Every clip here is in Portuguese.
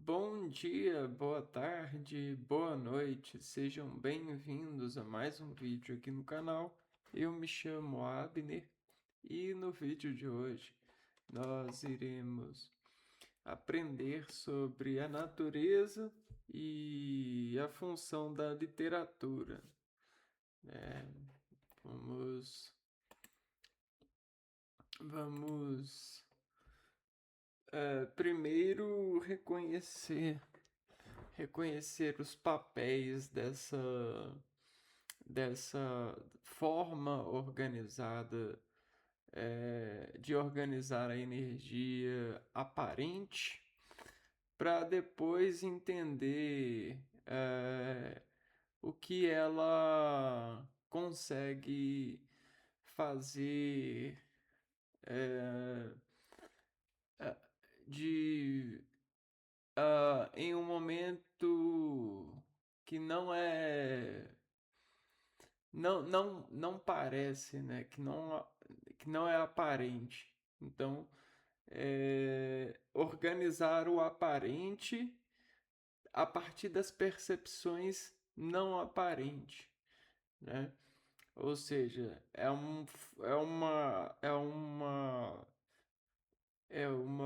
Bom dia, boa tarde, boa noite, sejam bem-vindos a mais um vídeo aqui no canal. Eu me chamo Abner e no vídeo de hoje nós iremos aprender sobre a natureza e a função da literatura. É, vamos, vamos primeiro reconhecer os papéis dessa forma organizada de organizar a energia aparente, para depois entender o que ela consegue fazer eh, eh, de em um momento que não parece, né? Que não é aparente. Então, organizar o aparente a partir das percepções não aparentes, né? Ou seja, é uma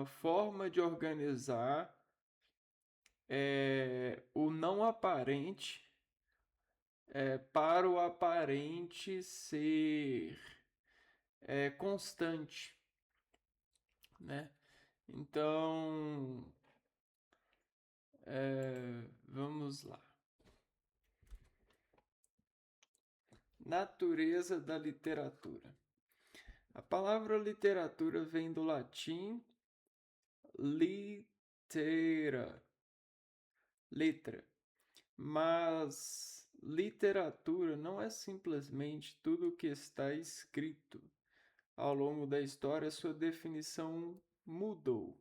forma de organizar o não aparente para o aparente ser constante, né? Então, vamos lá. Natureza da literatura. A palavra literatura vem do latim litera, letra. Mas literatura não é simplesmente tudo o que está escrito. Ao longo da história, sua definição mudou.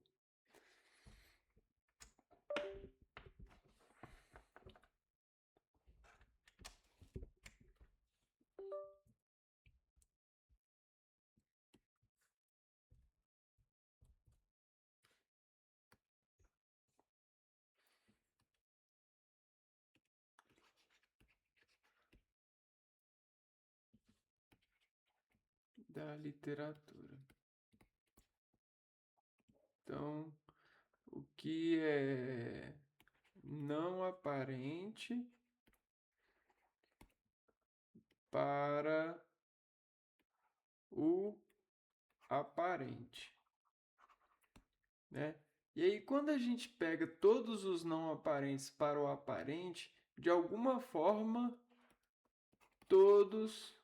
Da literatura. Então, o que é não aparente para o aparente, né? E aí, quando a gente pega todos os não aparentes para o aparente, de alguma forma, todos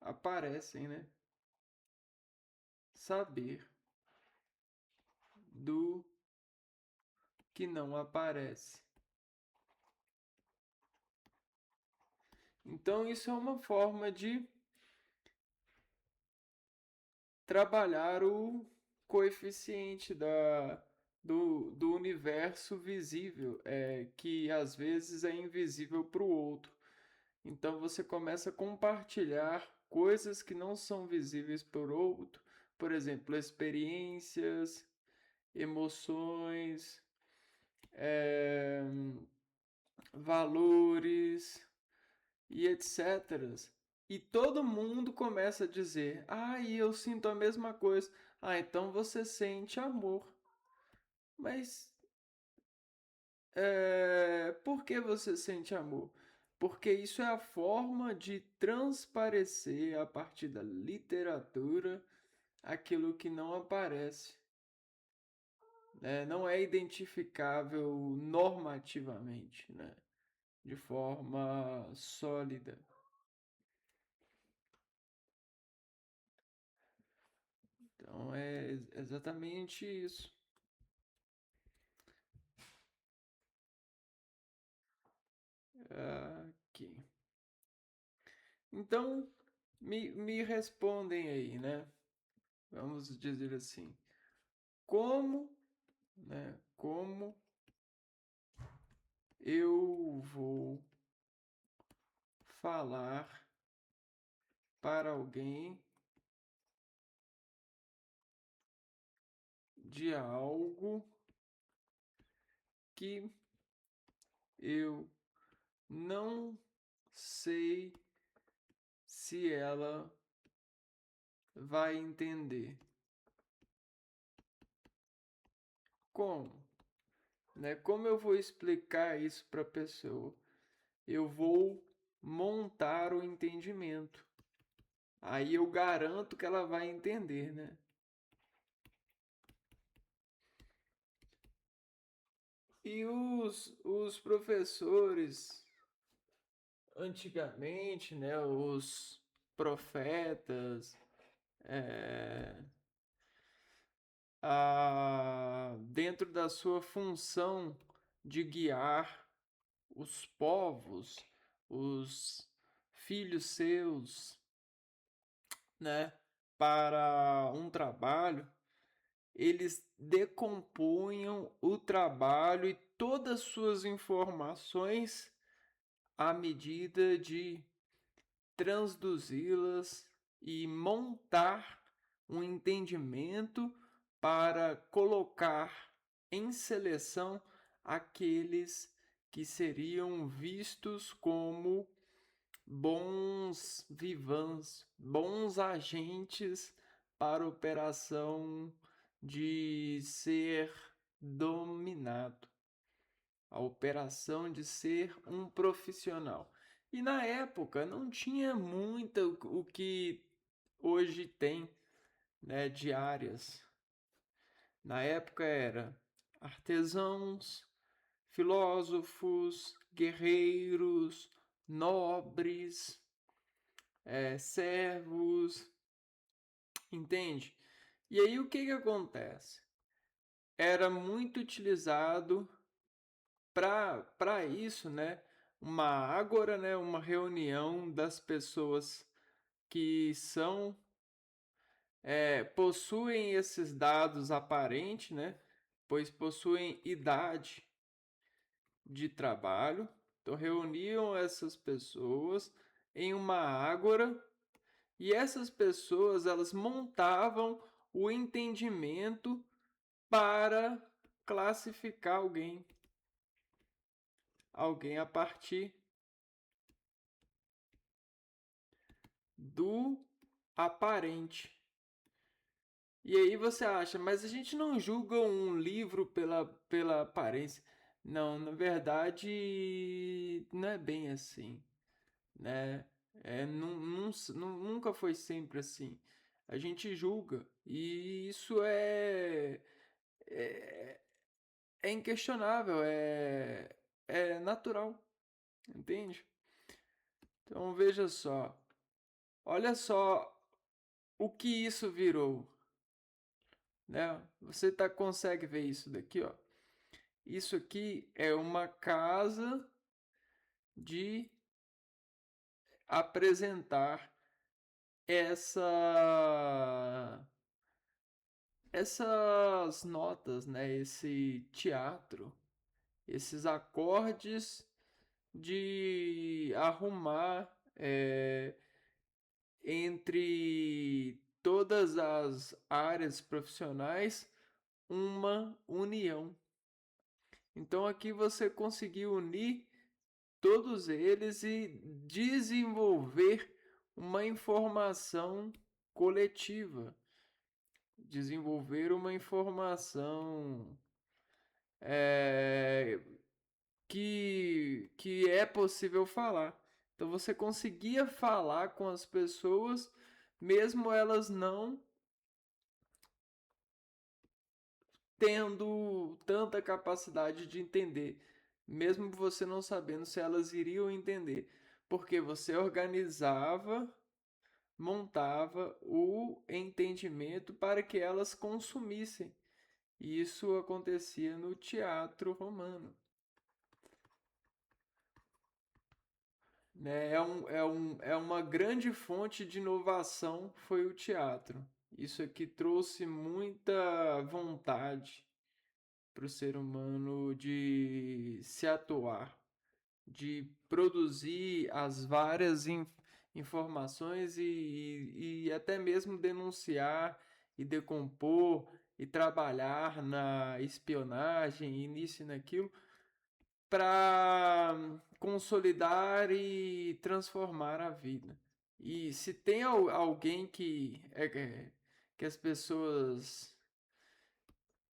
aparecem, né? Saber do que não aparece. Então, isso é uma forma de trabalhar o coeficiente do universo visível, que às vezes é invisível para o outro. Então você começa a compartilhar coisas que não são visíveis por outro, por exemplo, experiências, emoções, é, valores e etc. E todo mundo começa a dizer: ah, e eu sinto a mesma coisa. Ah, então você sente amor. Mas por que você sente amor? Porque isso é a forma de transparecer a partir da literatura aquilo que não aparece, né? Não é identificável normativamente, né? De forma sólida. Então é exatamente isso. Aqui. Então, me respondem aí, né? Vamos dizer assim. Como, né? Como eu vou falar para alguém de algo que eu não sei se ela vai entender. Como? Né? Como eu vou explicar isso para a pessoa? Eu vou montar o entendimento. Aí eu garanto que ela vai entender, né? E os professores, antigamente, né? Os profetas, é, dentro da sua função de guiar os povos, os filhos seus, né, para um trabalho, eles decompunham o trabalho e todas as suas informações à medida de transduzi-las e montar um entendimento para colocar em seleção aqueles que seriam vistos como bons vivants, bons agentes para a operação de ser dominado, a operação de ser um profissional. E na época não tinha muito o que hoje tem, né, de áreas. Na época era artesãos, filósofos, guerreiros, nobres, servos, entende? E aí o que acontece? Era muito utilizado para isso, né? Uma ágora, né? Uma reunião das pessoas que possuem esses dados aparentes, né? Pois possuem idade de trabalho. Então reuniam essas pessoas em uma ágora e essas pessoas elas montavam o entendimento para classificar alguém a partir do aparente. E aí você acha, mas a gente não julga um livro pela aparência. Não, na verdade, não é bem assim, né? Nunca foi sempre assim. A gente julga e isso é, é inquestionável, é natural, entende? Então veja só, olha só o que isso virou, né? Você consegue ver isso daqui, ó? Isso aqui é uma casa de apresentar essa essas notas, né? Esse teatro, esses acordes de arrumar entre todas as áreas profissionais uma união. Então aqui você conseguiu unir todos eles e desenvolver uma informação coletiva, desenvolver uma informação é, que é possível falar. Então você conseguia falar com as pessoas, mesmo elas não tendo tanta capacidade de entender, mesmo você não sabendo se elas iriam entender, porque você organizava, montava o entendimento para que elas consumissem. E isso acontecia no teatro romano. Né? É uma grande fonte de inovação foi o teatro. Isso aqui trouxe muita vontade para o ser humano de se atuar, de produzir as várias informações e até mesmo denunciar e decompor e trabalhar na espionagem e nisso e naquilo para consolidar e transformar a vida. E se tem alguém que as pessoas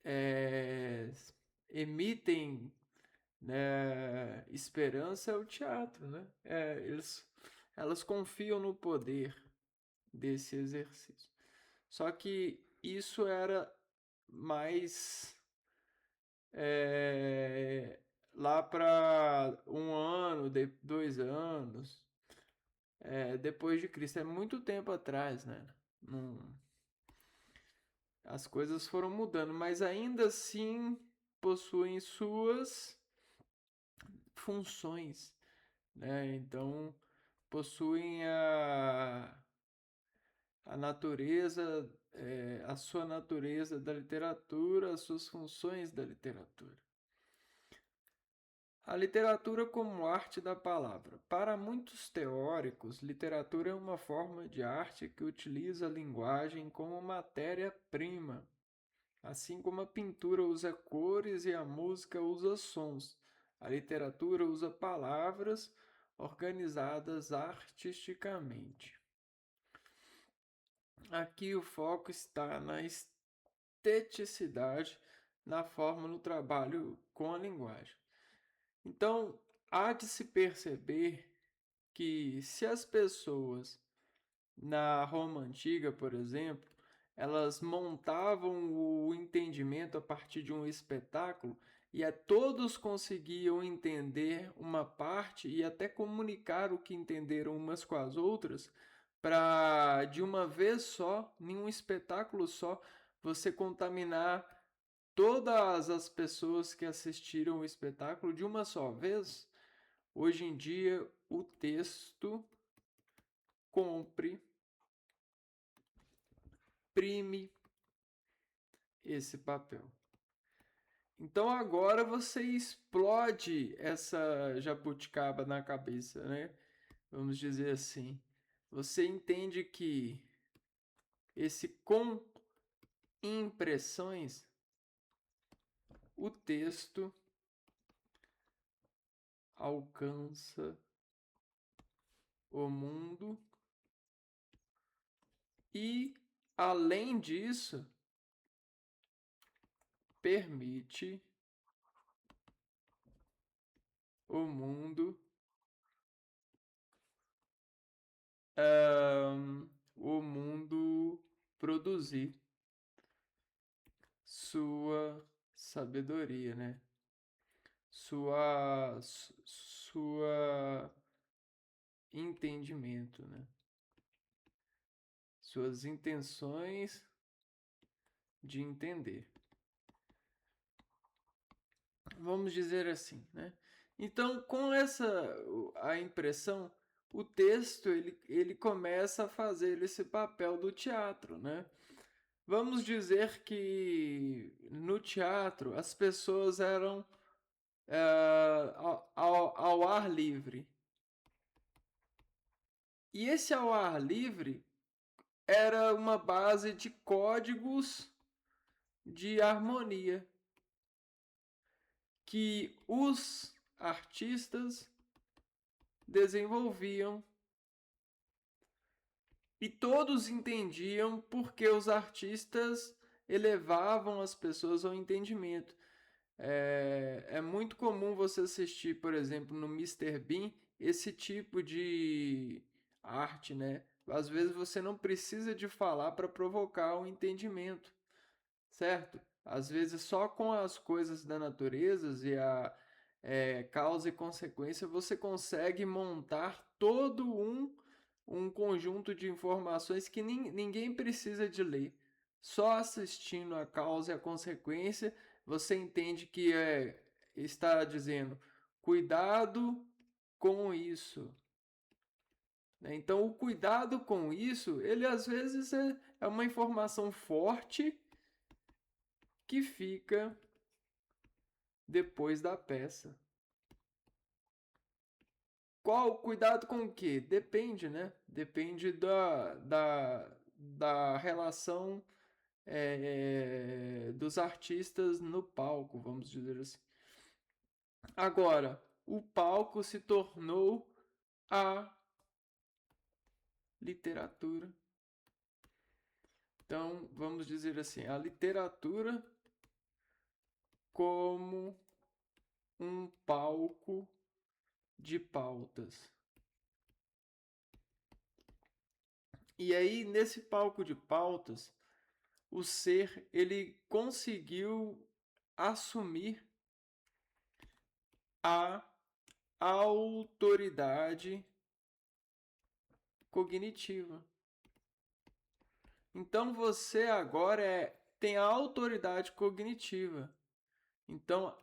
é, emitem, né, esperança, é o teatro, né? Elas confiam no poder desse exercício. Só que isso era mais é, lá para 1 ano, 2 anos, depois de Cristo. É muito tempo atrás, né? Não, as coisas foram mudando, mas ainda assim possuem suas funções, né? Então possuem a natureza, a sua natureza da literatura, as suas funções da literatura. A literatura como arte da palavra. Para muitos teóricos, literatura é uma forma de arte que utiliza a linguagem como matéria-prima, assim como a pintura usa cores e a música usa sons. A literatura usa palavras organizadas artisticamente. Aqui o foco está na esteticidade, na forma no trabalho com a linguagem. Então, há de se perceber que se as pessoas na Roma antiga, por exemplo, elas montavam o entendimento a partir de um espetáculo e todos conseguiam entender uma parte e até comunicar o que entenderam umas com as outras, para de uma vez só, em um espetáculo só, você contaminar todas as pessoas que assistiram o espetáculo de uma só vez. Hoje em dia, o texto imprime esse papel. Então agora você explode essa jabuticaba na cabeça, né? Vamos dizer assim. Você entende que esse com impressões, o texto alcança o mundo e, além disso, permite o mundo o mundo produzir sua sabedoria, né? Sua entendimento, né? Suas intenções de entender. Vamos dizer assim, né? Então, com a impressão, o texto ele começa a fazer esse papel do teatro, né? Vamos dizer que no teatro as pessoas eram ao ar livre. E esse ao ar livre era uma base de códigos de harmonia que os artistas desenvolviam e todos entendiam porque os artistas elevavam as pessoas ao entendimento. É muito comum você assistir, por exemplo, no Mister Bean, esse tipo de arte, né? Às vezes você não precisa de falar para provocar o entendimento, certo? Às vezes só com as coisas da natureza e a causa e consequência você consegue montar todo um conjunto de informações que ninguém precisa de ler. Só assistindo a causa e a consequência você entende que está dizendo cuidado com isso, né? Então o cuidado com isso, ele às vezes é uma informação forte que fica depois da peça. Qual cuidado com o quê? Depende, né? Depende da relação dos artistas no palco, vamos dizer assim. Agora, o palco se tornou a literatura. Então, vamos dizer assim, a literatura como um palco de pautas. E aí, nesse palco de pautas, o ser, ele conseguiu assumir a autoridade cognitiva. Então, você agora tem a autoridade cognitiva. Então,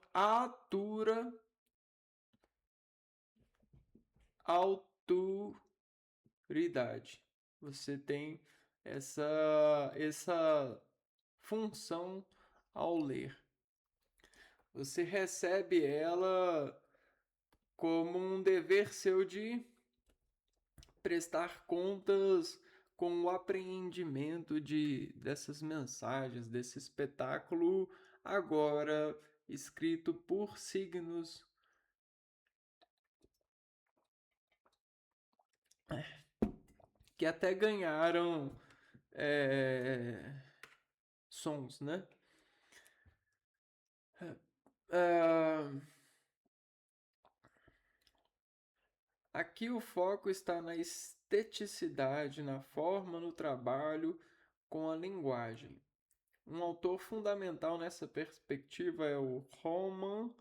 autoridade. Você tem essa função ao ler. Você recebe ela como um dever seu de prestar contas com o apreendimento dessas mensagens, desse espetáculo agora escrito por signos que até ganharam sons, né? Aqui o foco está na esteticidade, na forma, no trabalho com a linguagem. Um autor fundamental nessa perspectiva é o Roman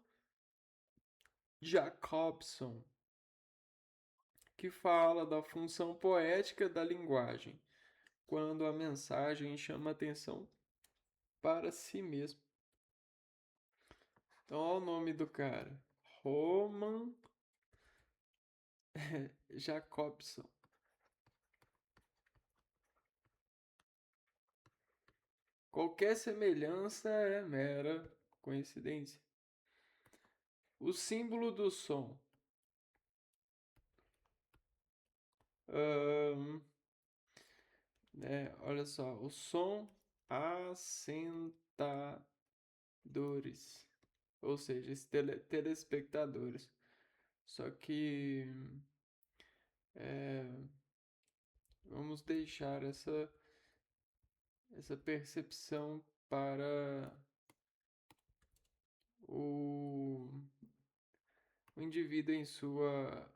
Jakobson, que fala da função poética da linguagem, quando a mensagem chama atenção para si mesmo. Então, olha o nome do cara: Roman Jakobson. Qualquer semelhança é mera coincidência. O símbolo do som. Olha só, o som assentadores, ou seja, telespectadores. Só que vamos deixar essa percepção para o indivíduo em sua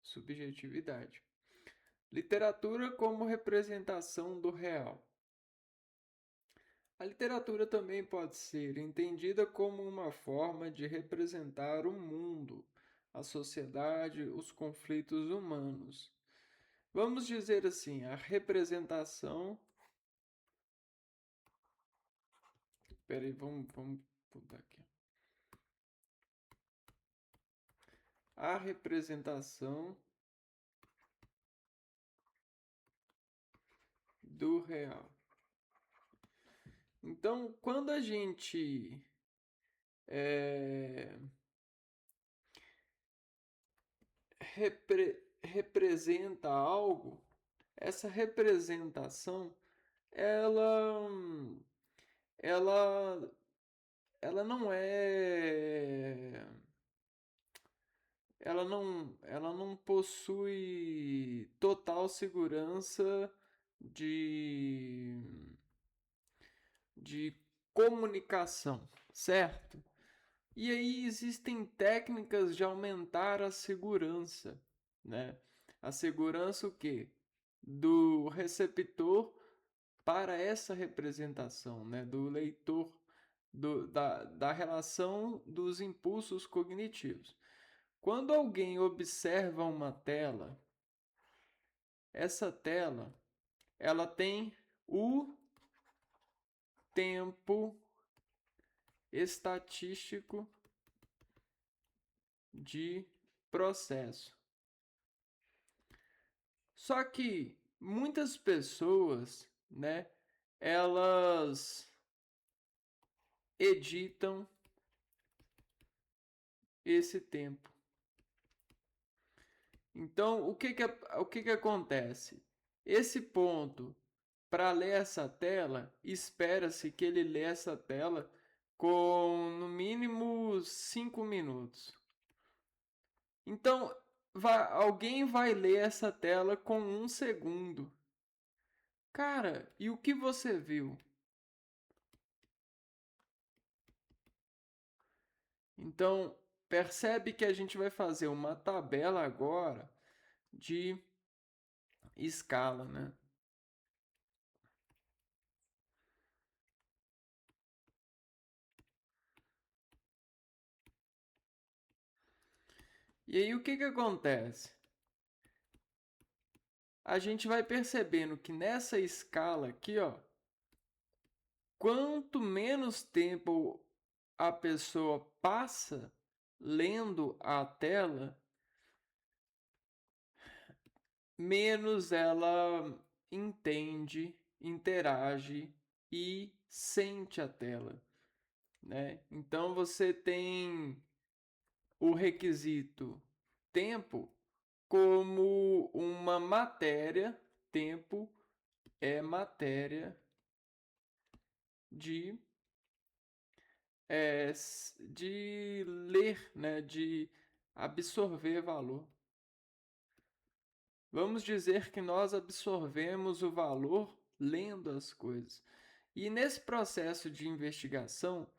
subjetividade. Literatura como representação do real. A literatura também pode ser entendida como uma forma de representar o mundo, a sociedade, os conflitos humanos. Vamos dizer assim, a representação. Espera aí, vamos putar aqui. A representação do real. Então, quando a gente representa algo, essa representação, ela, ela, ela não é, ela não possui total segurança de de comunicação, certo? E aí existem técnicas de aumentar a segurança, né? A segurança o quê? Do receptor para essa representação, né? Do leitor, da relação dos impulsos cognitivos. Quando alguém observa uma tela, essa tela ela tem o tempo estatístico de processo. Só que muitas pessoas, né, elas editam esse tempo. Então, o que acontece? Esse ponto para ler essa tela, espera-se que ele lê essa tela com no mínimo 5 minutos. Então, alguém vai ler essa tela com 1 segundo. Cara, e o que você viu? Então, percebe que a gente vai fazer uma tabela agora de escala, né? E aí o que acontece? A gente vai percebendo que nessa escala aqui, ó, quanto menos tempo a pessoa passa lendo a tela, menos ela entende, interage e sente a tela, né? Então você tem o requisito tempo como uma matéria, tempo é matéria de, de ler, né? De absorver valor. Vamos dizer que nós absorvemos o valor lendo as coisas. E nesse processo de investigação,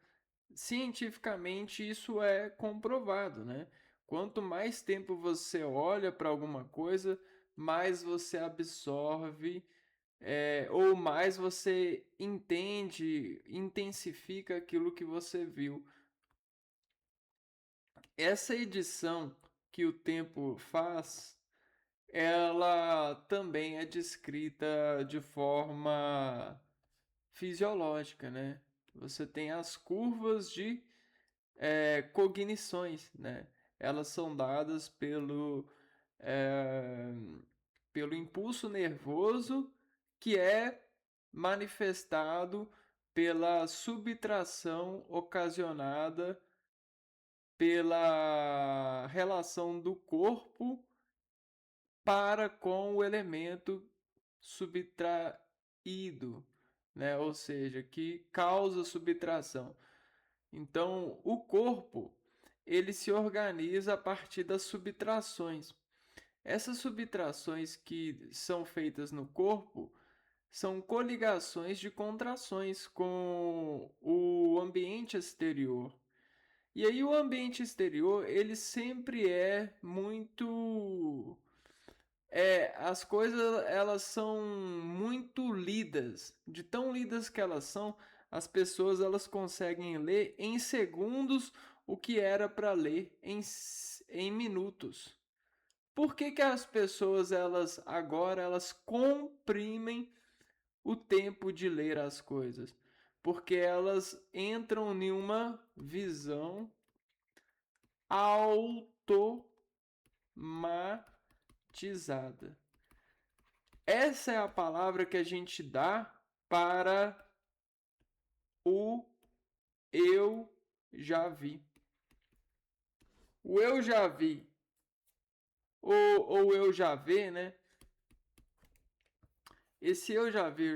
cientificamente isso é comprovado, né? Quanto mais tempo você olha para alguma coisa, mais você absorve, ou mais você entende, intensifica aquilo que você viu. Essa edição que o tempo faz, ela também é descrita de forma fisiológica, né? Você tem as curvas de cognições, né? Elas são dadas é, pelo impulso nervoso que é manifestado pela subtração ocasionada pela relação do corpo para com o elemento subtraído, né? Ou seja, que causa subtração. Então, o corpo ele se organiza a partir das subtrações. Essas subtrações que são feitas no corpo são coligações de contrações com o ambiente exterior. E aí o ambiente exterior, ele sempre é muito as coisas elas são muito lidas, de tão lidas que elas são, as pessoas elas conseguem ler em segundos o que era para ler em minutos. Por que, que as pessoas elas agora elas comprimem o tempo de ler as coisas? Porque elas entram em uma visão automatizada. Essa é a palavra que a gente dá para o eu já vi. O eu já vi, ou eu já vi, né? Esse eu já vi,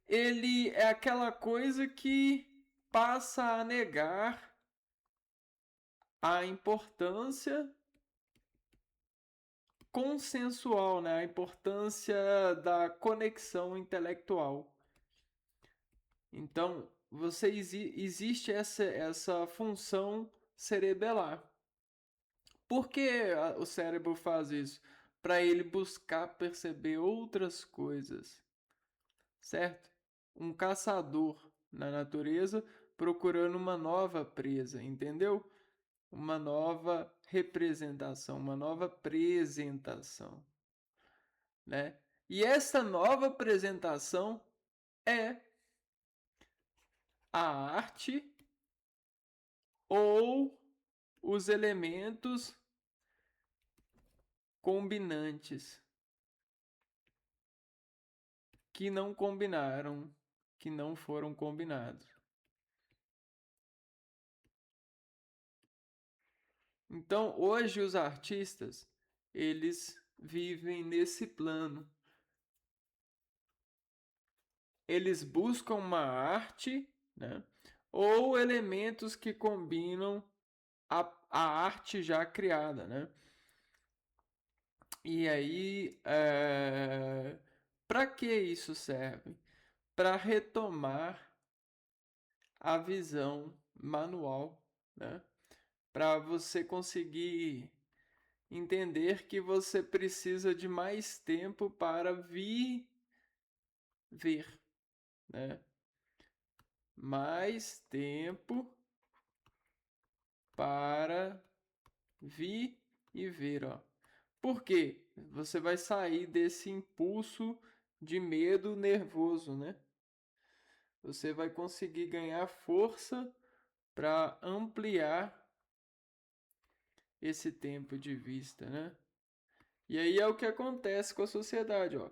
ele é aquela coisa que passa a negar a importância consensual, né? A importância da conexão intelectual. Então, existe essa função cerebelar. Por que o cérebro faz isso? Para ele buscar perceber outras coisas, certo? Um caçador na natureza procurando uma nova presa, entendeu? Uma nova representação, uma nova apresentação, né? E essa nova apresentação é a arte ou os elementos combinantes que não combinaram, que não foram combinados. Então, hoje os artistas, eles vivem nesse plano. eles buscam uma arte, né? Ou elementos que combinam a arte já criada, né? E aí, para que isso serve? Para retomar a visão manual, né? Para você conseguir entender que você precisa de mais tempo para ver, né? Mais tempo para e ver, ó. Por quê? Você vai sair desse impulso de medo nervoso, né? Você vai conseguir ganhar força para ampliar esse tempo de vista, né? E aí é o que acontece com a sociedade, ó.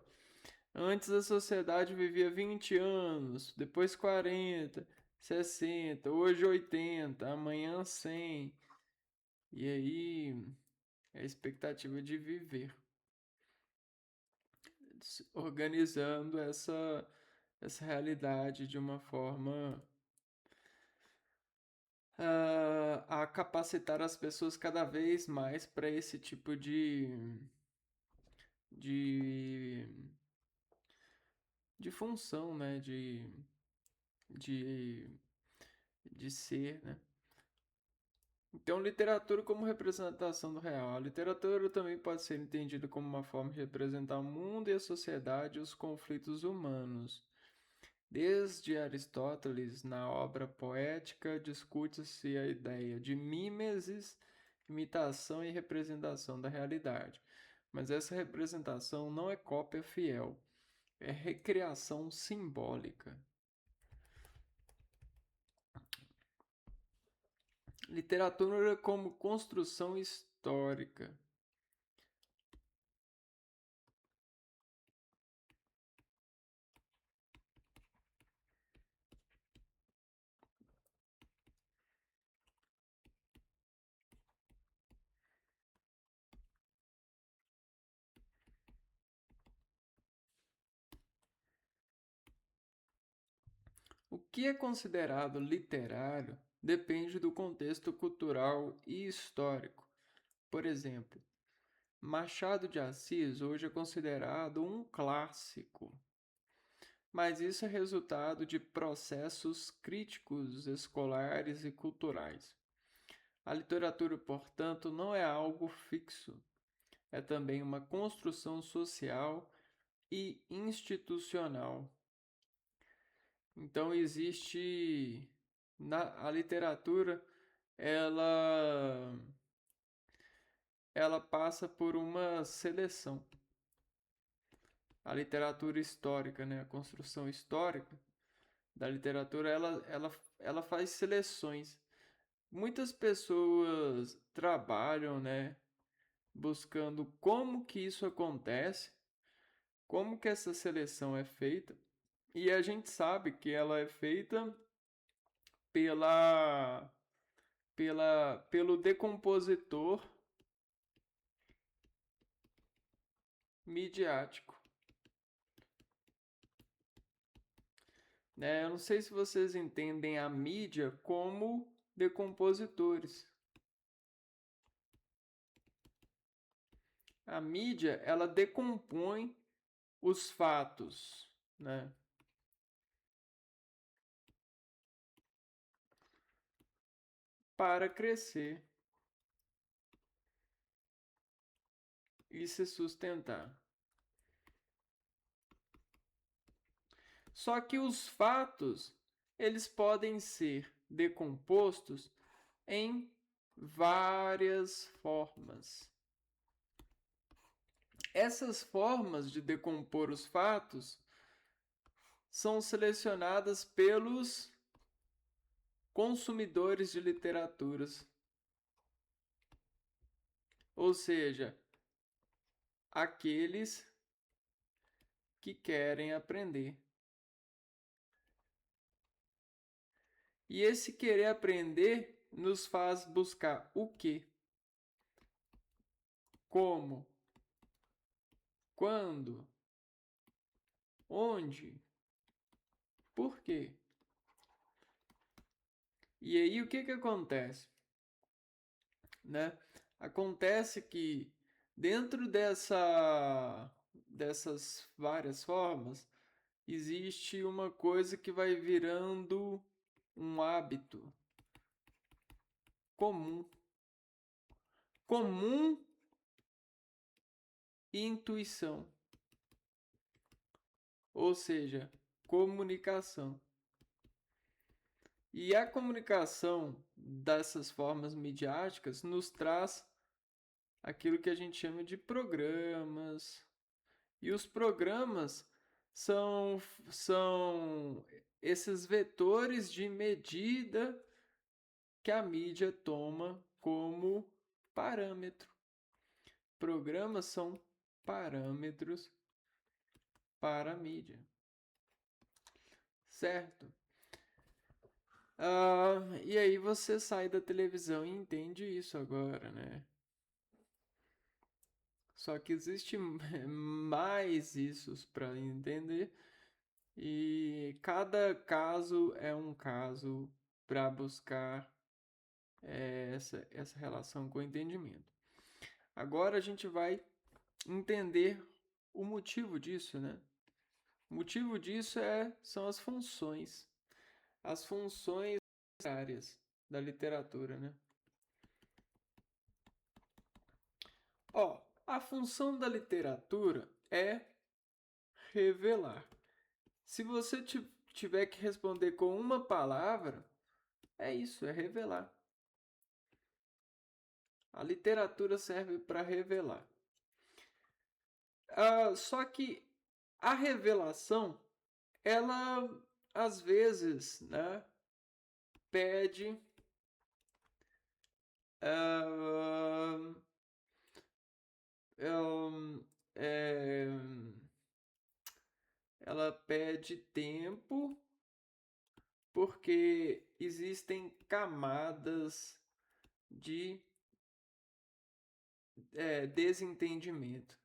Antes a sociedade vivia 20 anos, depois 40, 60, hoje 80, amanhã 100. E aí é a expectativa de viver, organizando essa realidade de uma forma a capacitar as pessoas cada vez mais para esse tipo de, de função, né? De, de ser, né? Então, literatura como representação do real. A literatura também pode ser entendida como uma forma de representar o mundo e a sociedade e os conflitos humanos. Desde Aristóteles, na obra poética, discute-se a ideia de mimesis, imitação e representação da realidade. Mas essa representação não é cópia fiel, é recriação simbólica. Literatura como construção histórica. O que é considerado literário depende do contexto cultural e histórico. Por exemplo, Machado de Assis hoje é considerado um clássico, mas isso é resultado de processos críticos escolares e culturais. A literatura, portanto, não é algo fixo, é também uma construção social e institucional. Então existe a literatura, ela ela passa por uma seleção. A literatura histórica, né, a construção histórica da literatura, ela faz seleções. Muitas pessoas trabalham, né, buscando como que isso acontece, como que essa seleção é feita, e a gente sabe que ela é feita pela pelo decompositor midiático. Né? Eu não sei se vocês entendem a mídia como decompositores. A mídia, ela decompõe os fatos, né? Para crescer e se sustentar. Só que os fatos, eles podem ser decompostos em várias formas. Essas formas de decompor os fatos são selecionadas pelos consumidores de literaturas, ou seja, aqueles que querem aprender. E esse querer aprender nos faz buscar o quê? Como? Quando? Onde? Por quê? E aí o que acontece? Né? Acontece que dentro dessas várias formas, existe uma coisa que vai virando um hábito comum. Comum e intuição. Ou seja, comunicação. E a comunicação dessas formas midiáticas nos traz aquilo que a gente chama de programas. E os programas são esses vetores de medida que a mídia toma como parâmetro. Programas são parâmetros para a mídia. Certo? E aí você sai da televisão e entende isso agora, né? Só que existe mais isso para entender e cada caso é um caso para buscar essa relação com o entendimento. Agora a gente vai entender o motivo disso, né? O motivo disso são as funções. As funções literárias da literatura, né? Ó, a função da literatura é revelar. Se você tiver que responder com uma palavra, é isso, é revelar. A literatura serve para revelar. Só que a revelação, ela às vezes, né, pede ah, é, ela pede tempo porque existem camadas de desentendimento.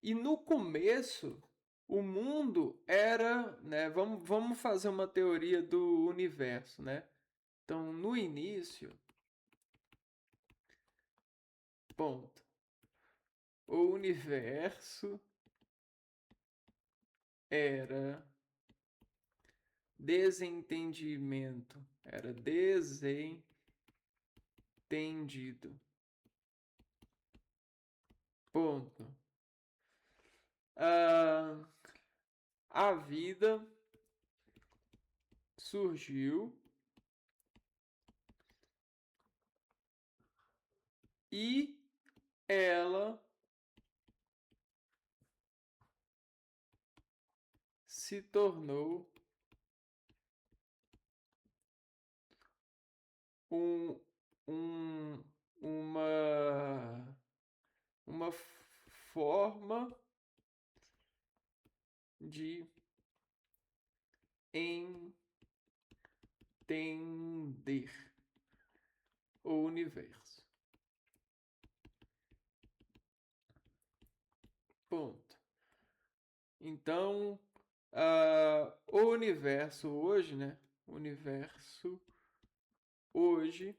E no começo, o mundo era, né, vamos fazer uma teoria do universo, né? Então, no início, ponto. O universo era desentendimento, era desentendido. Ponto. A vida surgiu e ela se tornou um, um, uma forma de entender o universo. Ponto. Então, o universo hoje, né? O universo hoje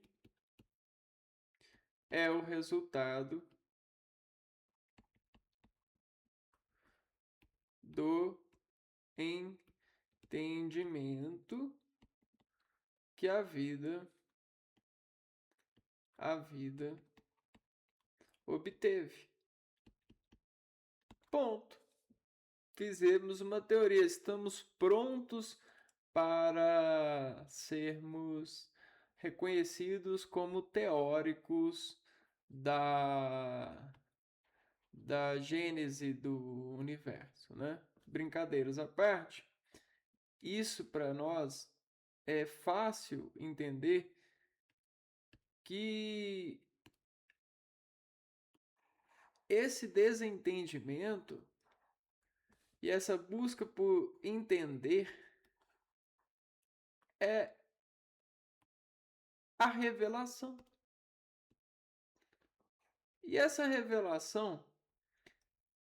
é o resultado do entendimento que a vida obteve. Ponto. Fizemos uma teoria, estamos prontos para sermos reconhecidos como teóricos da gênese do universo, né? Brincadeiras à parte, isso para nós é fácil entender que esse desentendimento e essa busca por entender é a revelação. E essa revelação,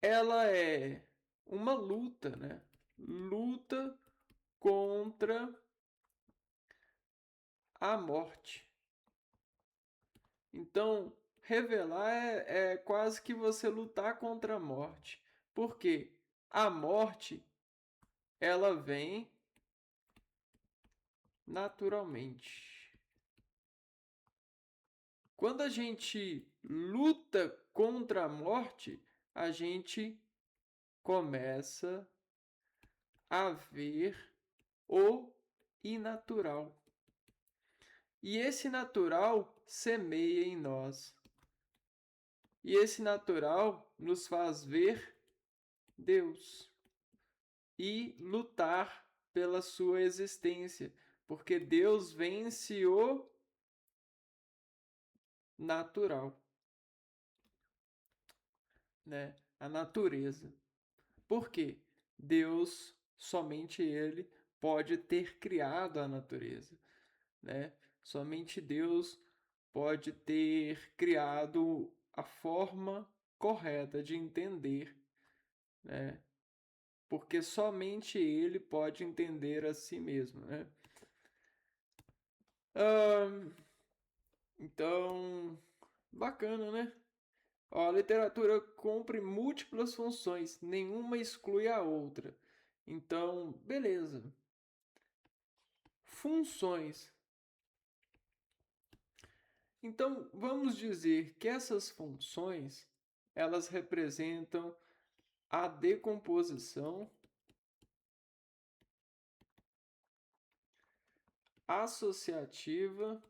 ela é uma luta, né? Luta contra a morte. Então, revelar é quase que você lutar contra a morte. Porque a morte, ela vem naturalmente. Quando a gente luta contra a morte, a gente começa a ver o inatural. E esse natural semeia em nós. E esse natural nos faz ver Deus e lutar pela sua existência, porque Deus vence o natural, né? A natureza. Por quê? Deus, somente Ele, pode ter criado a natureza, né? Somente Deus pode ter criado a forma correta de entender, né? Porque somente Ele pode entender a si mesmo, né? Então, bacana, né? Ó, a literatura cumpre múltiplas funções, nenhuma exclui a outra. Então, beleza. Funções. Então, vamos dizer que essas funções, elas representam a decomposição associativa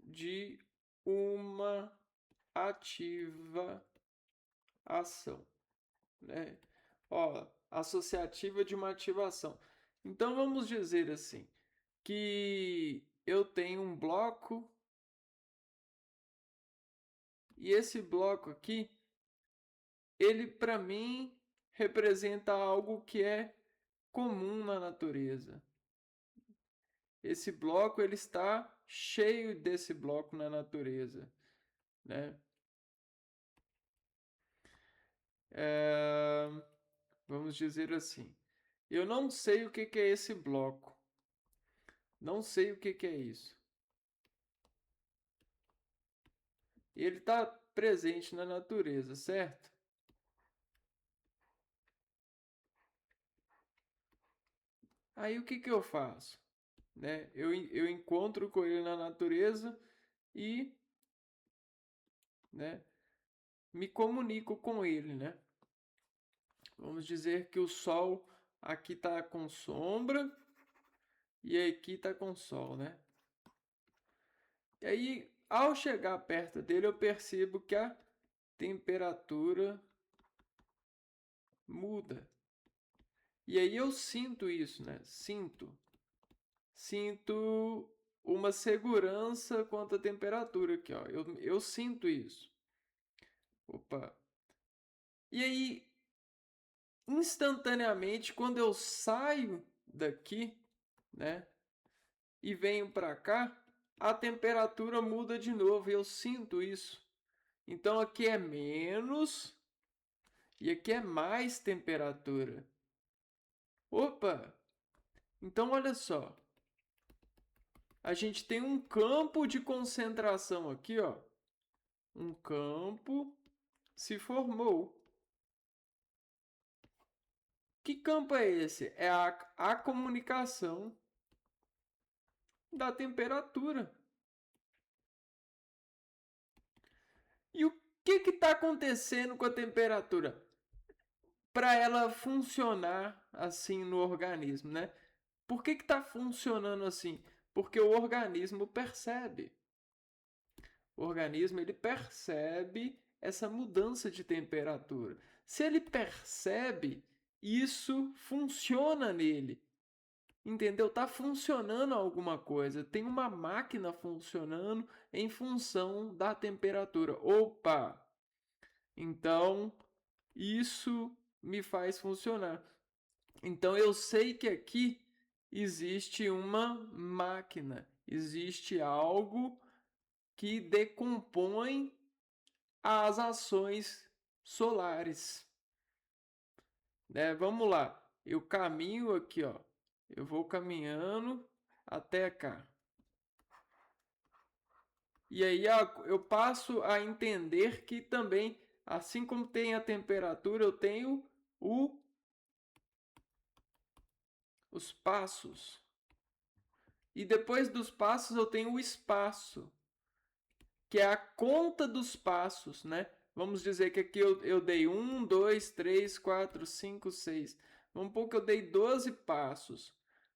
de uma ativa ação, né? Ó, associativa de uma ativação. Então vamos dizer assim, que eu tenho um bloco e esse bloco aqui, ele para mim representa algo que é comum na natureza. Esse bloco ele está cheio desse bloco na natureza, né? Vamos dizer assim, eu não sei o que é esse bloco, não sei o que é isso. Ele está presente na natureza, certo? Aí o que eu faço? Né? Eu encontro com ele na natureza e, né, me comunico com ele, né? Vamos dizer que o sol aqui está com sombra e aqui está com sol, né? E aí, ao chegar perto dele, eu percebo que a temperatura muda. E aí eu sinto isso, né? Sinto uma segurança quanto à temperatura aqui, ó. Eu sinto isso. Opa. E aí, instantaneamente, quando eu saio daqui, né, e venho para cá, a temperatura muda de novo. E eu sinto isso. Então aqui é menos e aqui é mais temperatura. Opa! Então olha só. A gente tem um campo de concentração aqui, ó. Um campo se formou. Que campo é esse? É a comunicação da temperatura. E o que está acontecendo com a temperatura? Para ela funcionar assim no organismo, né? Por que está funcionando assim? Porque o organismo percebe. O organismo ele percebe essa mudança de temperatura. Se ele percebe, isso funciona nele. Entendeu? Tá funcionando alguma coisa. Tem uma máquina funcionando em função da temperatura. Opa! Então, isso me faz funcionar. Então, eu sei que aqui existe uma máquina, existe algo que decompõe as ações solares. né? Vamos lá. Eu caminho aqui, ó. Eu vou caminhando até cá. E aí eu passo a entender que também, assim como tem a temperatura, eu tenho os passos. E depois dos passos eu tenho o espaço, que é a conta dos passos, né? Vamos dizer que aqui eu dei 1, 2, 3, 4, 5, 6. Vamos supor que eu dei 12 passos.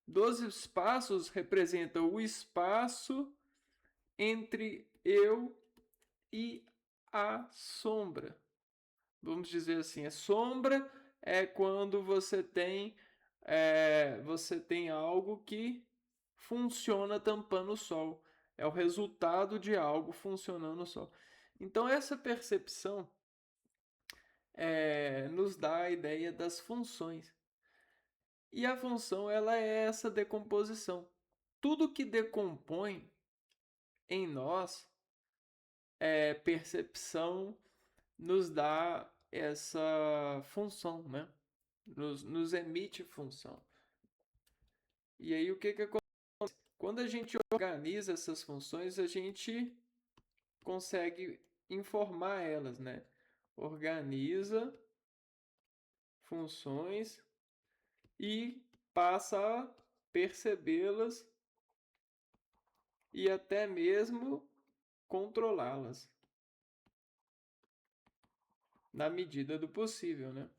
12 passos representam o espaço entre eu e a sombra. Vamos dizer assim, a sombra é quando você tem algo que funciona tampando o sol. É o resultado de algo funcionando no sol. Então essa percepção nos dá a ideia das funções. E a função ela é essa decomposição. Tudo que decompõe em nós percepção nos dá essa função, né? Nos emite função. E aí o que acontece? Quando a gente organiza essas funções, a gente consegue informar elas, né? Organiza funções e passa a percebê-las e até mesmo controlá-las na medida do possível, né?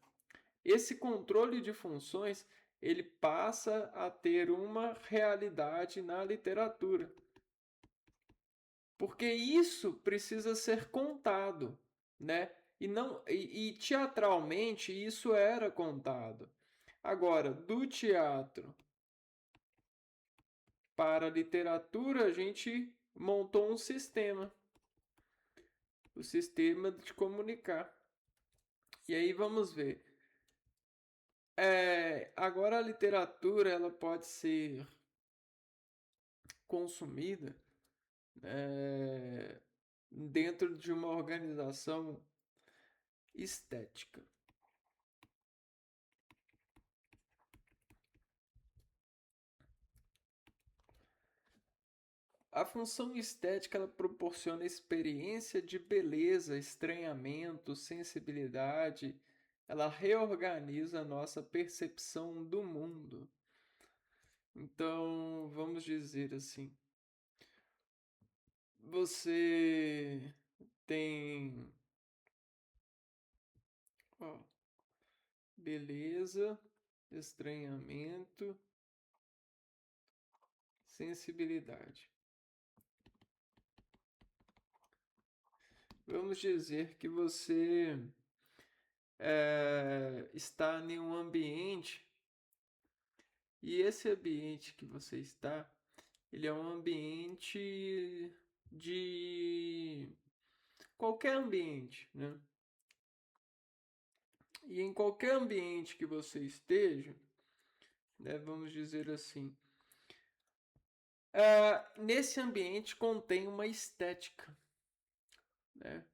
Esse controle de funções ele passa a ter uma realidade na literatura, porque isso precisa ser contado, né? E teatralmente isso era contado. Agora, do teatro para a literatura, a gente montou um sistema, o sistema de comunicar. E aí vamos ver. Agora a literatura ela pode ser consumida dentro de uma organização estética. A função estética ela proporciona experiência de beleza, estranhamento, sensibilidade. Ela reorganiza a nossa percepção do mundo. Então, vamos dizer assim, você tem ó, beleza, estranhamento, sensibilidade. Vamos dizer que você está em um ambiente e esse ambiente que você está, ele é um ambiente de qualquer ambiente, né? E em qualquer ambiente que você esteja, né, vamos dizer assim, nesse ambiente contém uma estética, né?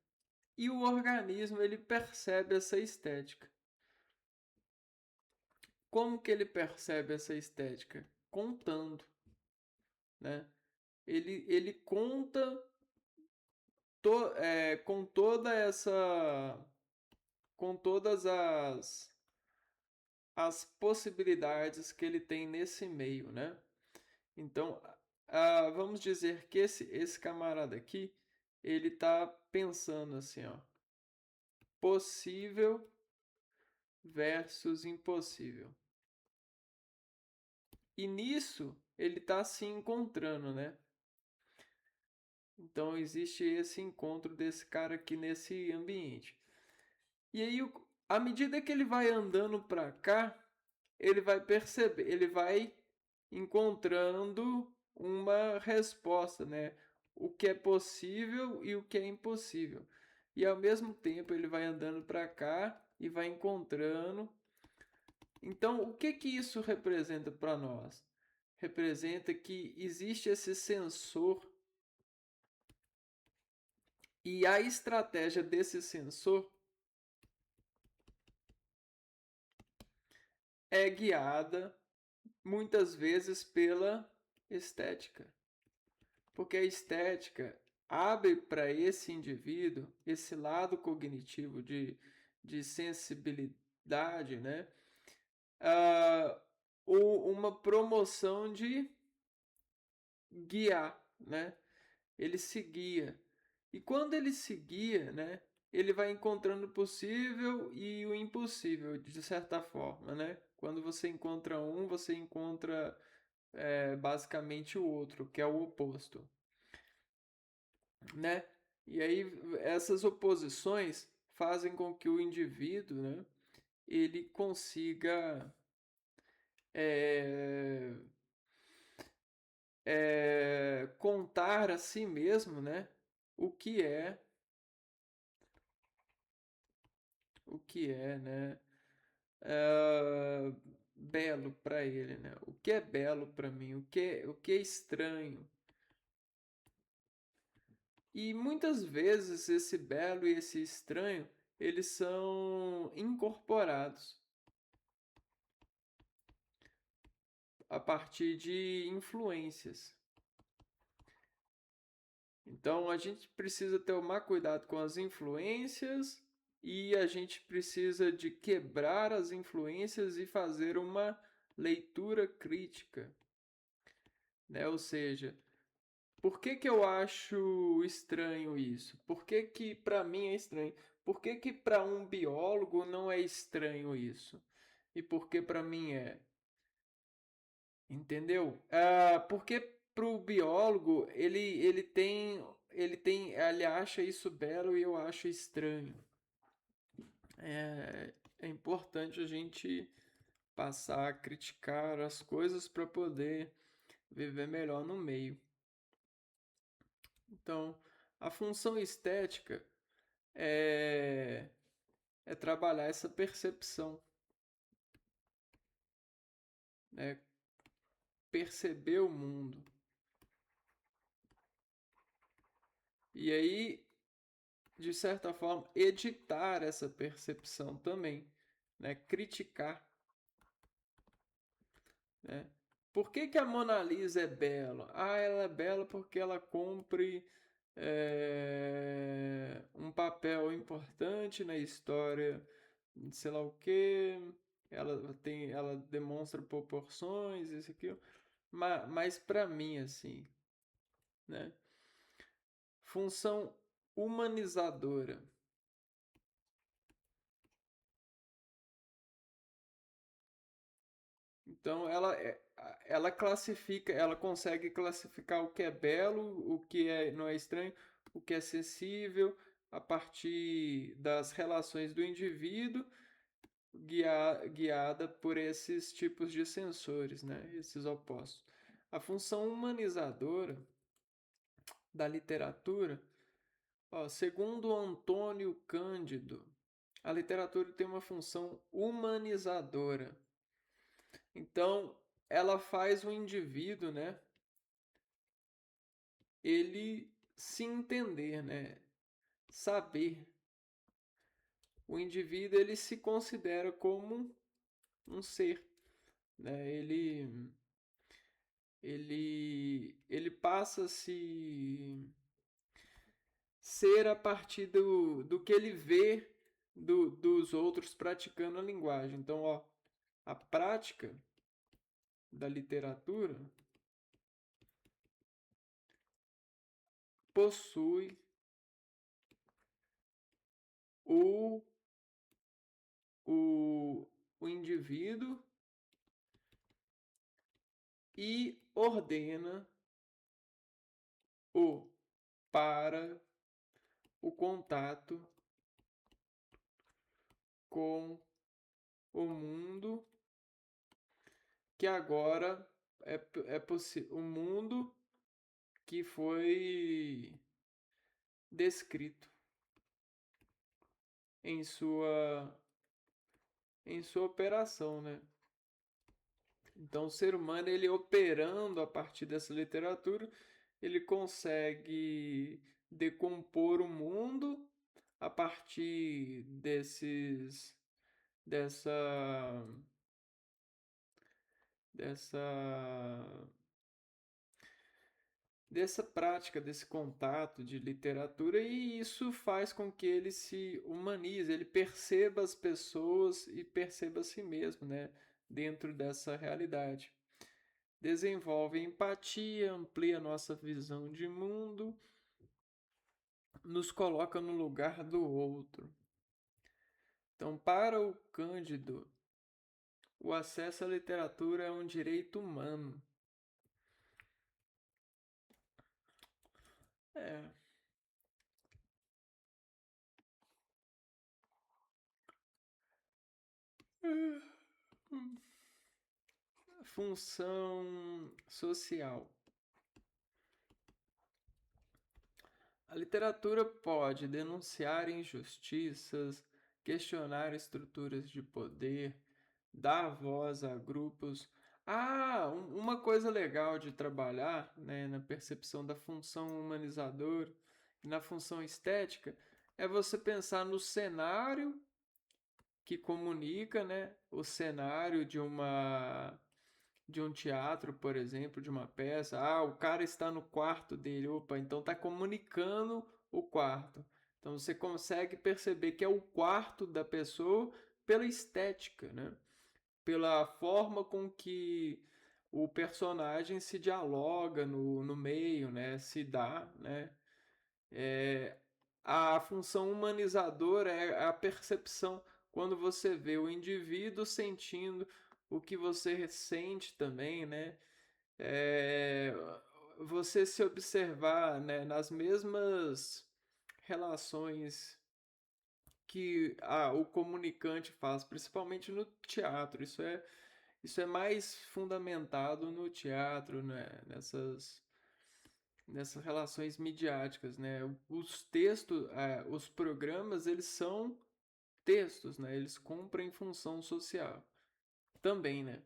E o organismo ele percebe essa estética. Como que ele percebe essa estética? Contando, né? Ele conta com toda essa, com todas as possibilidades que ele tem nesse meio, né? Então, vamos dizer que esse camarada aqui, ele tá pensando assim, ó, possível versus impossível. E nisso ele tá se encontrando, né? Então existe esse encontro desse cara aqui nesse ambiente. E aí, à medida que ele vai andando para cá, ele vai perceber, ele vai encontrando uma resposta, né? O que é possível e o que é impossível. E ao mesmo tempo ele vai andando para cá e vai encontrando. Então, o que que isso representa para nós? Representa que existe esse sensor e a estratégia desse sensor é guiada muitas vezes pela estética. Porque a estética abre para esse indivíduo esse lado cognitivo de sensibilidade, né? Ah, uma promoção de guiar, né? Ele se guia. E quando ele se guia, né? Ele vai encontrando o possível e o impossível, de certa forma, né? Quando você encontra um, você encontra basicamente o outro, que é o oposto, né? E aí essas oposições fazem com que o indivíduo, né, ele consiga é, contar a si mesmo, né, o que é, o que é, né, é, belo para ele, né? O que é belo para mim? O que é estranho? E muitas vezes esse belo e esse estranho, eles são incorporados a partir de influências. Então a gente precisa tomar cuidado com as influências e a gente precisa de quebrar as influências e fazer uma leitura crítica, né? Ou seja, por que que eu acho estranho isso? Por que que para mim é estranho? Por que que para um biólogo não é estranho isso? E por que para mim é? Entendeu? Porque pro biólogo ele acha isso belo e eu acho estranho. É importante a gente passar a criticar as coisas para poder viver melhor no meio. Então, a função estética é, é trabalhar essa percepção, né? Perceber o mundo. E aí, de certa forma, editar essa percepção também, né? Criticar, né? Por que que a Mona Lisa é bela? Ah, ela é bela porque ela cumpre um papel importante na história, sei lá o que. Ela demonstra proporções, isso aqui. Mas para mim, assim, né? Função humanizadora. Então ela classifica, ela consegue classificar o que é belo, o que não é estranho, o que é sensível, a partir das relações do indivíduo, guiada por esses tipos de sensores, né? Esses opostos. A função humanizadora da literatura, ó, segundo Antônio Cândido, a literatura tem uma função humanizadora. Então, ela faz o indivíduo, né, ele se entender, né, saber. O indivíduo ele se considera como um ser, né? Ele passa a se ser a partir do que ele vê dos outros praticando a linguagem. Então, ó, a prática da literatura possui o, o indivíduo e ordena-o para o contato com o mundo que agora é possível, o mundo que foi descrito em sua operação, né? Então, o ser humano, ele operando a partir dessa literatura, ele consegue decompor o mundo a partir dessa dessa dessa prática, desse contato de literatura, e isso faz com que ele se humanize, ele perceba as pessoas e perceba a si mesmo, né, dentro dessa realidade. Desenvolve empatia, amplia nossa visão de mundo, nos coloca no lugar do outro. Então, para o Cândido, o acesso à literatura é um direito humano. É. Função social. A literatura pode denunciar injustiças, questionar estruturas de poder, dar voz a grupos. Uma coisa legal de trabalhar, né, na percepção da função humanizadora e na função estética é você pensar no cenário que comunica, né, o cenário de um teatro, por exemplo, de uma peça. O cara está no quarto dele. Opa, então está comunicando o quarto. Então você consegue perceber que é o quarto da pessoa pela estética, né? Pela forma com que o personagem se dialoga no meio, né? Se dá, né? É, a função humanizadora é a percepção quando você vê o indivíduo sentindo o que você sente também, né? É, você se observar, né, nas mesmas relações que o comunicante faz, principalmente no teatro. Isso é mais fundamentado no teatro, né? Nessas relações midiáticas, né? Os textos, os programas, eles são textos, né? Eles cumprem função social também, né?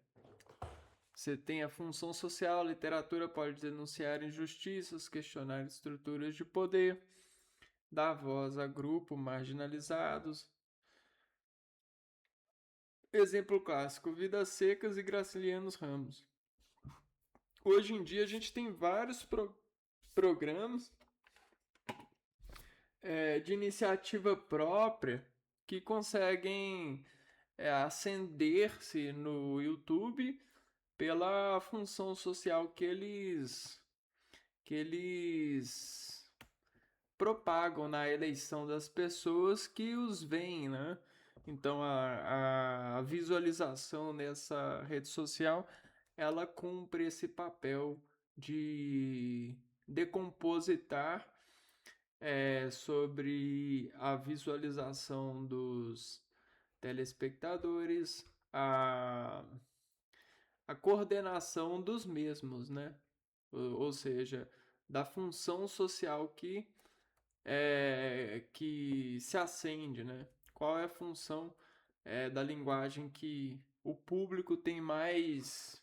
Você tem a função social, a literatura pode denunciar injustiças, questionar estruturas de poder, dar voz a grupos marginalizados. Exemplo clássico: Vidas Secas e Gracilianos Ramos. Hoje em dia a gente tem vários programas de iniciativa própria que conseguem ascender-se no YouTube pela função social que eles propagam na eleição das pessoas que os veem, né? Então a visualização nessa rede social ela cumpre esse papel de decompositar sobre a visualização dos telespectadores, a coordenação dos mesmos, né? Ou seja, da função social que se acende, né? Qual é a função da linguagem que o público tem mais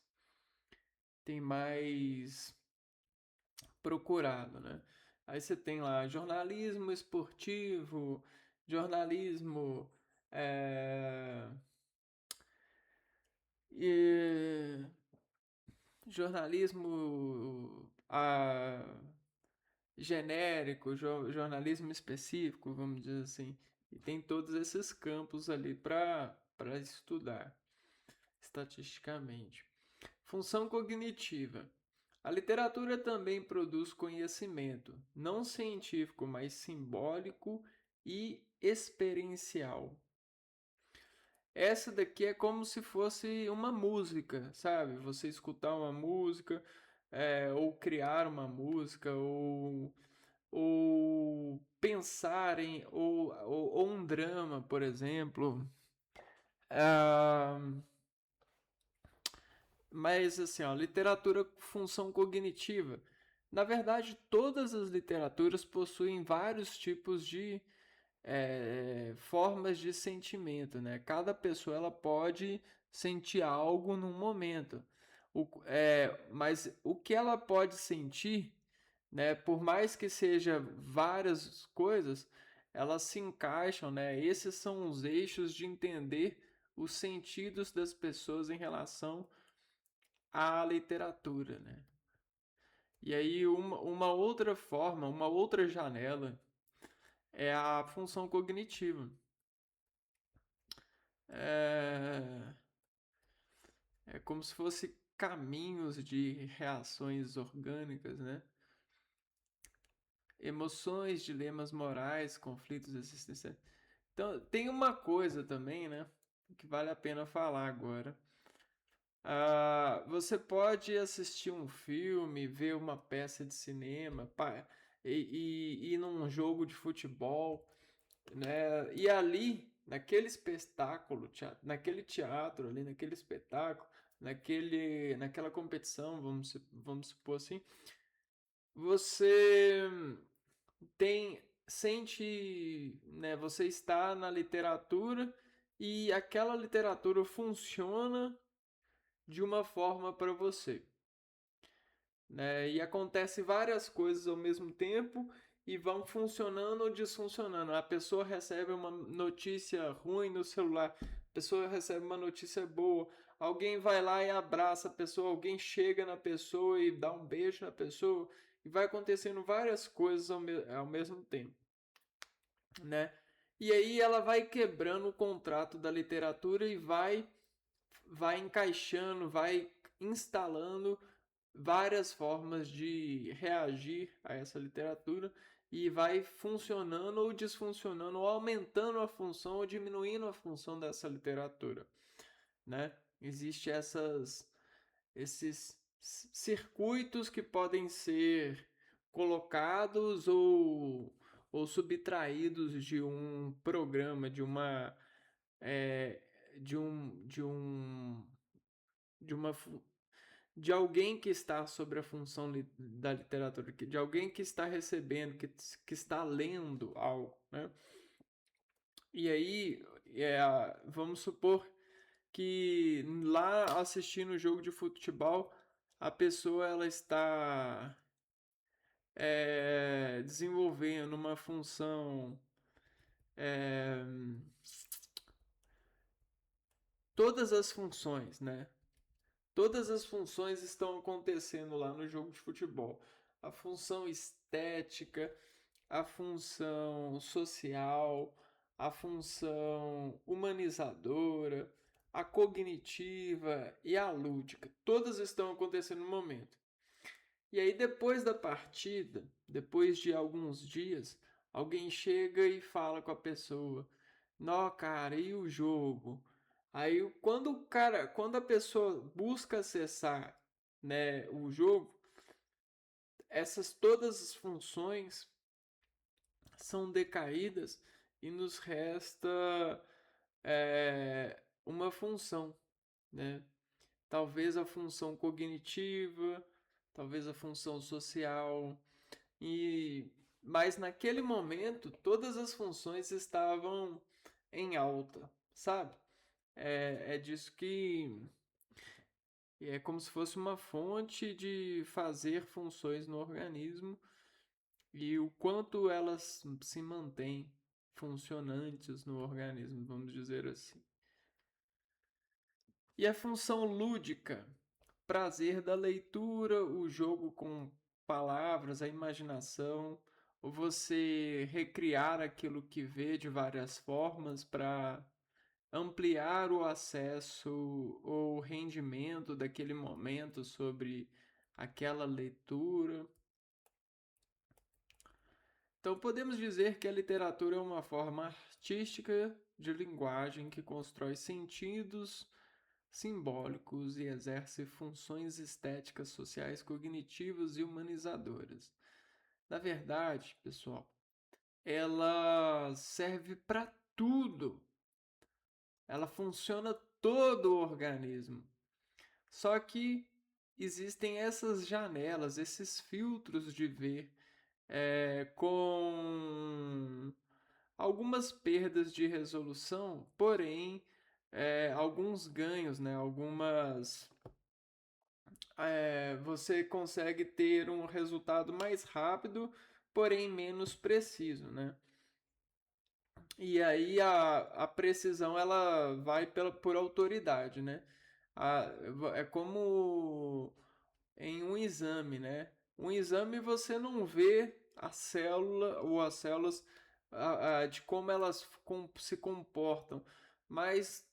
procurado, né? Aí você tem lá jornalismo esportivo, jornalismo é, e jornalismo genérico, jornalismo específico, vamos dizer assim. E tem todos esses campos ali para estudar estatisticamente. Função cognitiva. A literatura também produz conhecimento, não científico, mas simbólico e experiencial. Essa daqui é como se fosse uma música, sabe? Você escutar uma música, ou criar uma música, ou pensar ou um drama, por exemplo. Ah, mas assim, ó, literatura função cognitiva. Na verdade, todas as literaturas possuem vários tipos de formas de sentimento, né? Cada pessoa ela pode sentir algo num momento, mas o que ela pode sentir, né? Por mais que seja várias coisas, elas se encaixam, né? Esses são os eixos de entender os sentidos das pessoas em relação à literatura, né? E aí uma outra forma, uma outra janela é a função cognitiva. É, é como se fosse caminhos de reações orgânicas, né? Emoções, dilemas morais, conflitos existenciais. Então, tem uma coisa também, né? Que vale a pena falar agora. Você pode assistir um filme, ver uma peça de cinema, e ir num jogo de futebol, né? E ali, naquele espetáculo, naquele teatro, ali, naquele espetáculo, naquela competição, vamos supor assim, você sente, né? Você está na literatura e aquela literatura funciona de uma forma para você, né? E acontece várias coisas ao mesmo tempo e vão funcionando ou desfuncionando. A pessoa recebe uma notícia ruim no celular, a pessoa recebe uma notícia boa, alguém vai lá e abraça a pessoa, alguém chega na pessoa e dá um beijo na pessoa, e vai acontecendo várias coisas ao mesmo tempo, né? E aí ela vai quebrando o contrato da literatura e vai encaixando, vai instalando várias formas de reagir a essa literatura e vai funcionando ou desfuncionando, ou aumentando a função ou diminuindo a função dessa literatura, né? Existem esses circuitos que podem ser colocados ou subtraídos de um programa, é, de um, de um, de uma de alguém que está sobre a função da literatura, de alguém que está recebendo, que está lendo algo, né? E aí, vamos supor que lá assistindo o jogo de futebol, a pessoa ela está desenvolvendo uma função, é, todas as funções, né? Todas as funções estão acontecendo lá no jogo de futebol. A função estética, a função social, a função humanizadora, a cognitiva e a lúdica. Todas estão acontecendo no momento. E aí, depois da partida, depois de alguns dias, alguém chega e fala com a pessoa: Nó, cara, e o jogo? Aí, quando a pessoa busca acessar, né, o jogo, essas todas as funções são decaídas e nos resta uma função, né? Talvez a função cognitiva, talvez a função social, mas naquele momento todas as funções estavam em alta, sabe? É disso que é como se fosse uma fonte de fazer funções no organismo e o quanto elas se mantêm funcionantes no organismo, vamos dizer assim. E a função lúdica, prazer da leitura, o jogo com palavras, a imaginação, ou você recriar aquilo que vê de várias formas para ampliar o acesso ou rendimento daquele momento sobre aquela leitura. Então, podemos dizer que a literatura é uma forma artística de linguagem que constrói sentidos simbólicos e exerce funções estéticas, sociais, cognitivas e humanizadoras. Na verdade, pessoal, ela serve para tudo. Ela funciona todo o organismo. Só que existem essas janelas, esses filtros de ver com algumas perdas de resolução, porém alguns ganhos, né? Você consegue ter um resultado mais rápido, porém menos preciso, né? E aí a precisão ela vai por autoridade, né? É como em um exame, né? Um exame você não vê a célula ou as células de como elas se comportam, mas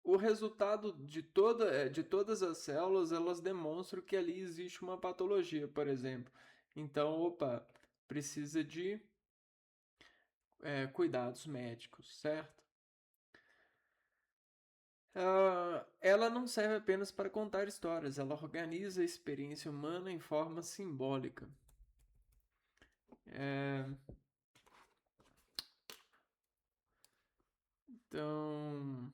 o resultado de todas as células elas demonstram que ali existe uma patologia, por exemplo. Então, opa, precisa de cuidados médicos, certo? Ela não serve apenas para contar histórias, ela organiza a experiência humana em forma simbólica. É, então,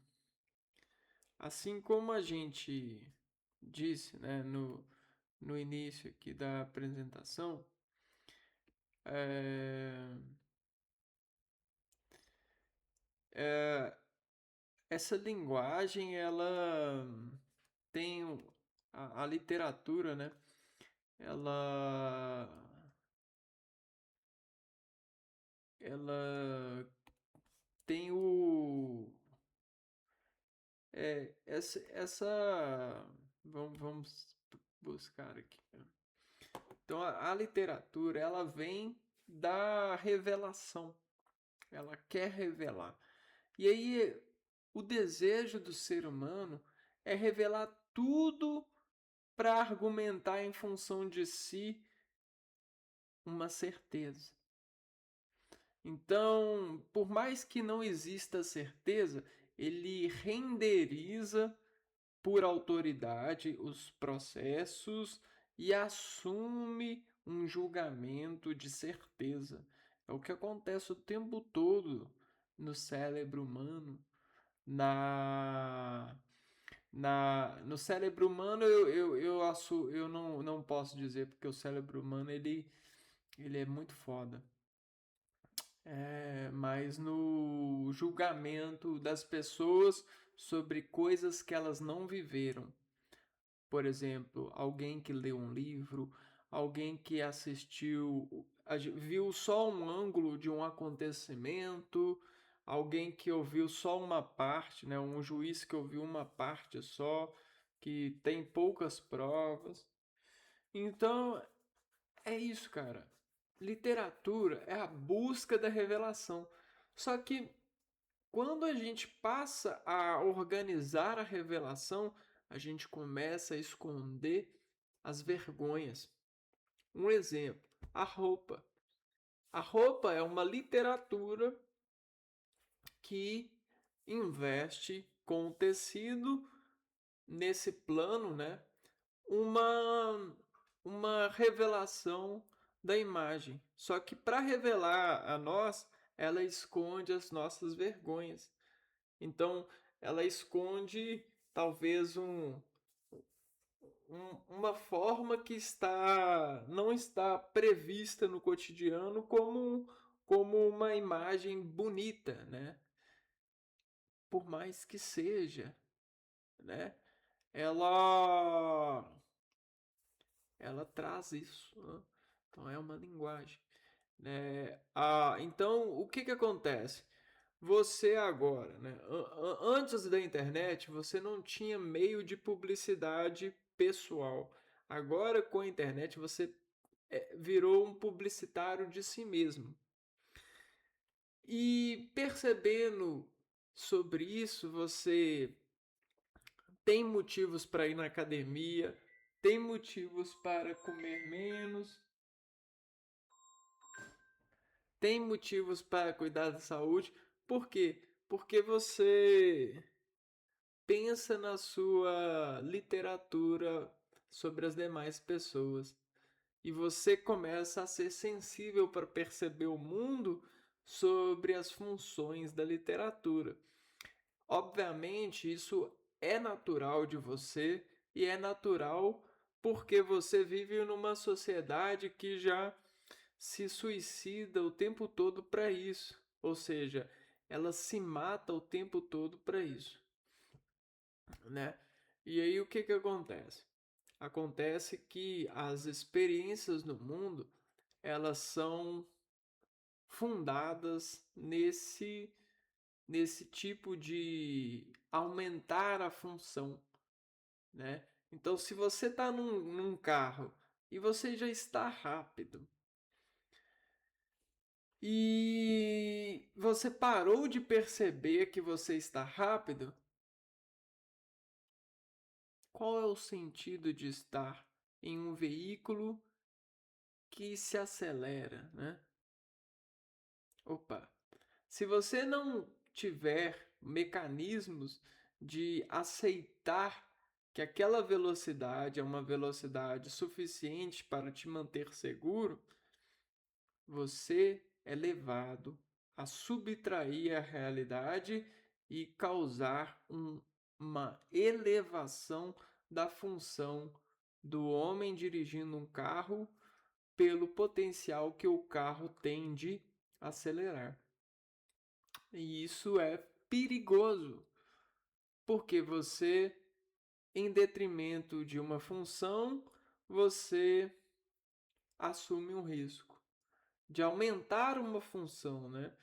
assim como a gente disse, né, no início aqui da apresentação, é, é, essa linguagem ela tem a literatura, né? Ela ela tem essa vamos buscar aqui. Então a literatura ela vem da revelação. Ela quer revelar. E aí o desejo do ser humano é revelar tudo para argumentar em função de si uma certeza. Então, por mais que não exista certeza, ele renderiza por autoridade os processos e assume um julgamento de certeza. É o que acontece o tempo todo no cérebro humano. Na, no cérebro humano eu não posso dizer porque o cérebro humano ele é muito foda. Mas no julgamento das pessoas sobre coisas que elas não viveram. Por exemplo, alguém que leu um livro, alguém que viu só um ângulo de um acontecimento, alguém que ouviu só uma parte, né? Um juiz que ouviu uma parte só, que tem poucas provas. Então, é isso, cara. Literatura é a busca da revelação. Só que quando a gente passa a organizar a revelação, a gente começa a esconder as vergonhas. Um exemplo, a roupa. A roupa é uma literatura que investe com o tecido nesse plano, né? Uma, uma revelação da imagem. Só que para revelar a nós, ela esconde as nossas vergonhas. Então, ela esconde talvez uma forma que não está prevista no cotidiano como uma imagem bonita, né? Por mais que seja, né? Ela, ela traz isso, né? Então é uma linguagem. Então, o que acontece? Você agora, né? Antes da internet, você não tinha meio de publicidade pessoal. Agora, com a internet, você virou um publicitário de si mesmo. E percebendo sobre isso, você tem motivos para ir na academia, tem motivos para comer menos, tem motivos para cuidar da saúde. Por quê? Porque você pensa na sua literatura sobre as demais pessoas e você começa a ser sensível para perceber o mundo sobre as funções da literatura. Obviamente, isso é natural de você e é natural porque você vive numa sociedade que já se suicida o tempo todo para isso. Ou seja, ela se mata o tempo todo para isso, né? E aí o que acontece? Acontece que as experiências no mundo, elas são fundadas nesse tipo de aumentar a função. né? Então, se você está num carro e você já está rápido e você parou de perceber que você está rápido, qual é o sentido de estar em um veículo que se acelera, né? Opa! Se você não tiver mecanismos de aceitar que aquela velocidade é uma velocidade suficiente para te manter seguro, você é levado a subtrair a realidade e causar uma elevação da função do homem dirigindo um carro pelo potencial que o carro tem de acelerar. E isso é perigoso, porque você, em detrimento de uma função, você assume um risco de aumentar uma função, né?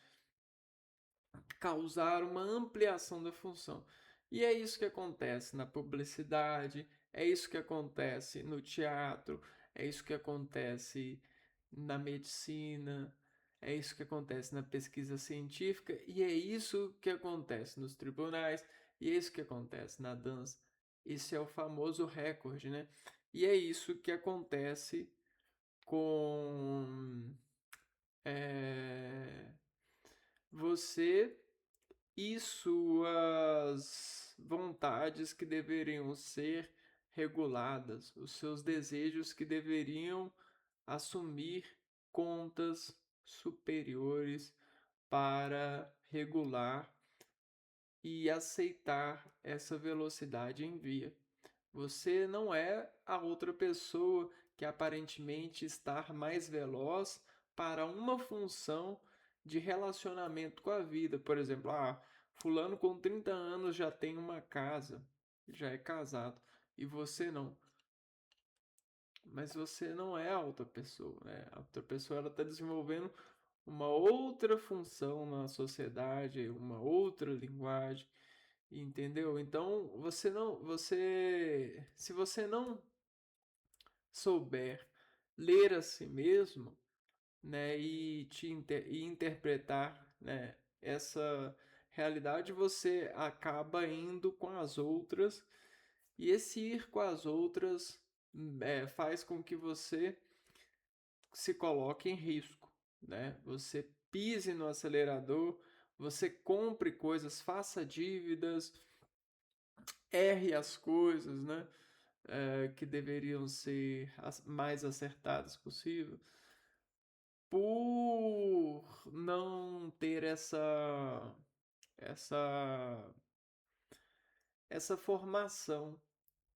Causar uma ampliação da função. E é isso que acontece na publicidade, é isso que acontece no teatro, é isso que acontece na medicina, é isso que acontece na pesquisa científica, e é isso que acontece nos tribunais, e é isso que acontece na dança. Esse é o famoso recorde, né? E é isso que acontece com você e suas vontades que deveriam ser reguladas, os seus desejos que deveriam assumir contas superiores para regular e aceitar essa velocidade em via. Você não é a outra pessoa que aparentemente está mais veloz para uma função de relacionamento com a vida. Por exemplo, fulano com 30 anos já tem uma casa, já é casado, e você não. Mas você não é a outra pessoa, né? A outra pessoa ela está desenvolvendo uma outra função na sociedade, uma outra linguagem, entendeu? Então, se você não souber ler a si mesmo, né, e interpretar, né, essa realidade, você acaba indo com as outras, e esse ir com as outras faz com que você se coloque em risco, né? Você pise no acelerador, você compre coisas, faça dívidas, erre as coisas, né? Que deveriam ser as mais acertadas possível, por não ter essa essa formação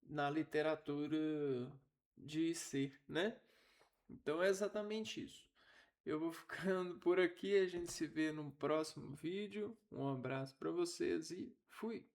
na literatura de ser, né? Então é exatamente isso. Eu vou ficando por aqui, a gente se vê no próximo vídeo. Um abraço para vocês e fui!